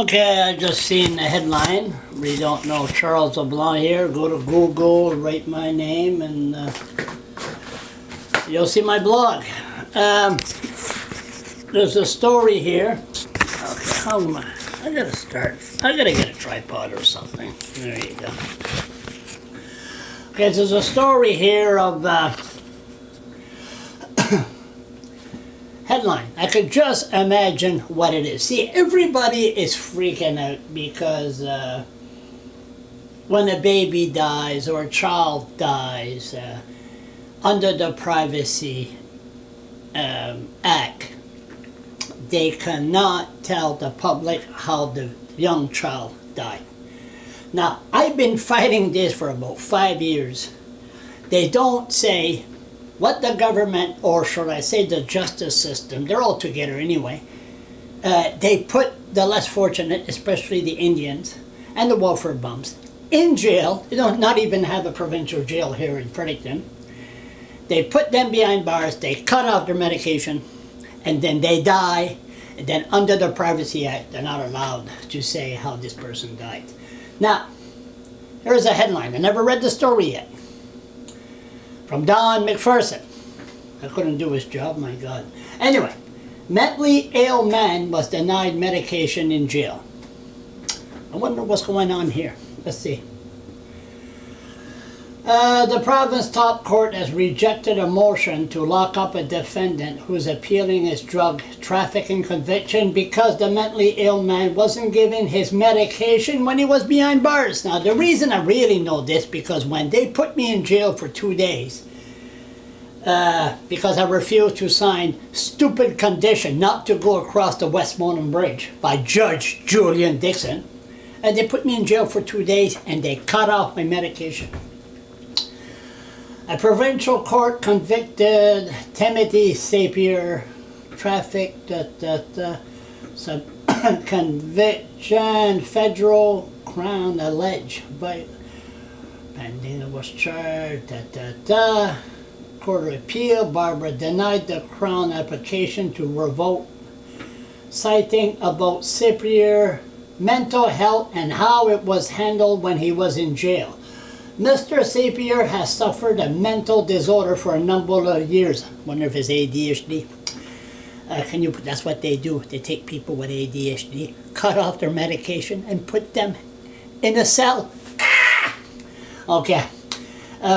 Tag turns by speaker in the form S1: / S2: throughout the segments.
S1: Okay, I just seen the headline. We don't know Charles LeBlanc here. Go to Google, write my name, and you'll see my blog. There's a story here. Okay, how am I gotta start. I gotta get a tripod or something. There you go. Okay, there's a story here of headline. I could just imagine what it is. See, everybody is freaking out because when a baby dies or a child dies under the Privacy Act, they cannot tell the public how the young child died. Now, I've been fighting this for about 5 years. They don't say what the government, or should I say the justice system, they're all together anyway, they put the less fortunate, especially the Indians and the welfare bums, in jail. They don't not even have a provincial jail here in Fredericton. They put them behind bars, they cut off their medication, and then they die, and then under the Privacy Act, they're not allowed to say how this person died. Now, here's a headline. I never read the story yet. From Don McPherson. I couldn't do his job, my God. Anyway, mentally ill man was denied medication in jail. I wonder what's going on here. Let's see. The province top court has rejected a motion to lock up a defendant who's appealing his drug trafficking conviction because the mentally ill man wasn't given his medication when he was behind bars. Now, the reason I really know this, because when they put me in jail for 2 days, because I refused to sign stupid condition not to go across the Westmoreland Bridge by Judge Julian Dixon, and they put me in jail for 2 days and they cut off my medication. A provincial court convicted Timothy Sapir, traffic conviction, federal crown alleged by Pandina was charged. Court of Appeal, Barbara denied the crown application to revoke, citing about Sapir mental health and how it was handled when he was in jail. Mr. Sapir has suffered a mental disorder for a number of years. Wonder if it's ADHD. That's what they do. They take people with ADHD, cut off their medication, and put them in a cell. Okay.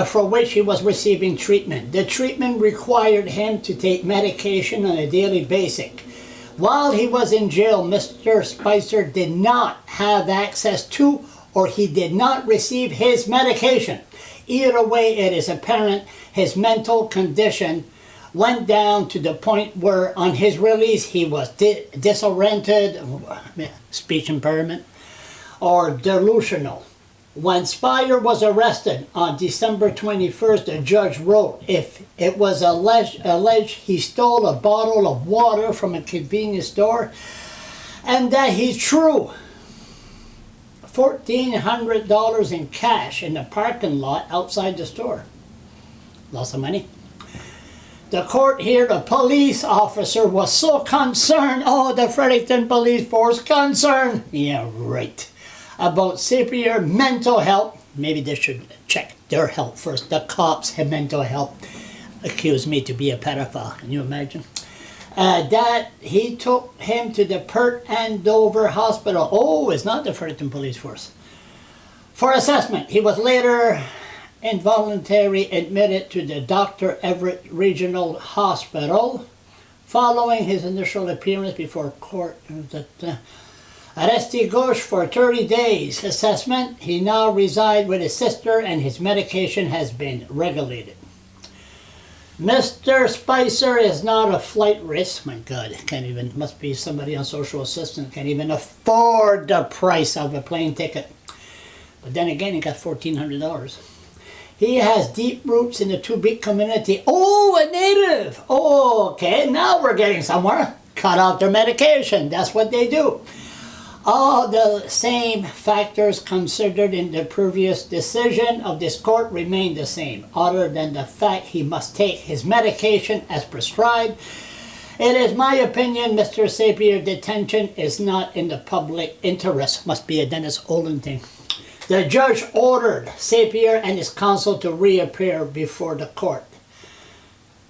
S1: For which he was receiving treatment. The treatment required him to take medication on a daily basis. While he was in jail, Mr. Spicer did not have access to, or he did not receive his medication. Either way, it is apparent his mental condition went down to the point where on his release he was disoriented, speech impairment, or delusional. When Spire was arrested on December 21st, the judge wrote, if it was alleged he stole a bottle of water from a convenience store, and that he's true, $1,400 in cash in the parking lot outside the store. Lots of money. The court here, the police officer was so concerned, the Fredericton Police Force concerned, yeah, right, about Sapir mental health. Maybe they should check their health first. The cops have mental health. Accused me to be a pedophile. Can you imagine? That he took him to the Perth Andover Hospital. Oh, it's not the Fredericton Police Force. For assessment. He was later involuntarily admitted to the Dr. Everett Regional Hospital following his initial appearance before court. Arresti gauche for 30 days. Assessment. He now resides with his sister and his medication has been regulated. Mr. Spicer is not a flight risk. My God, must be somebody on social assistance, can't even afford the price of a plane ticket. But then again, he got $1,400. He has deep roots in the Tubik community. Oh, a native. Oh, okay, now we're getting somewhere. Cut off their medication. That's what they do. All the same factors considered in the previous decision of this court remain the same, other than the fact he must take his medication as prescribed It is my opinion, Mr. Sapir, detention is not in the public interest. Must be a Dennis Olin thing. The judge ordered Sapir and his counsel to reappear before the court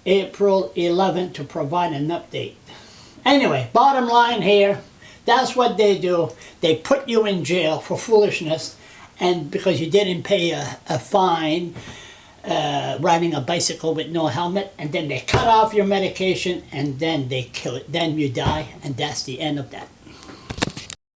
S1: April 11th to provide an update. Anyway, bottom line here, that's what they do. They put you in jail for foolishness, and because you didn't pay a fine, riding a bicycle with no helmet, and then they cut off your medication, and then they kill it. Then you die, and that's the end of that.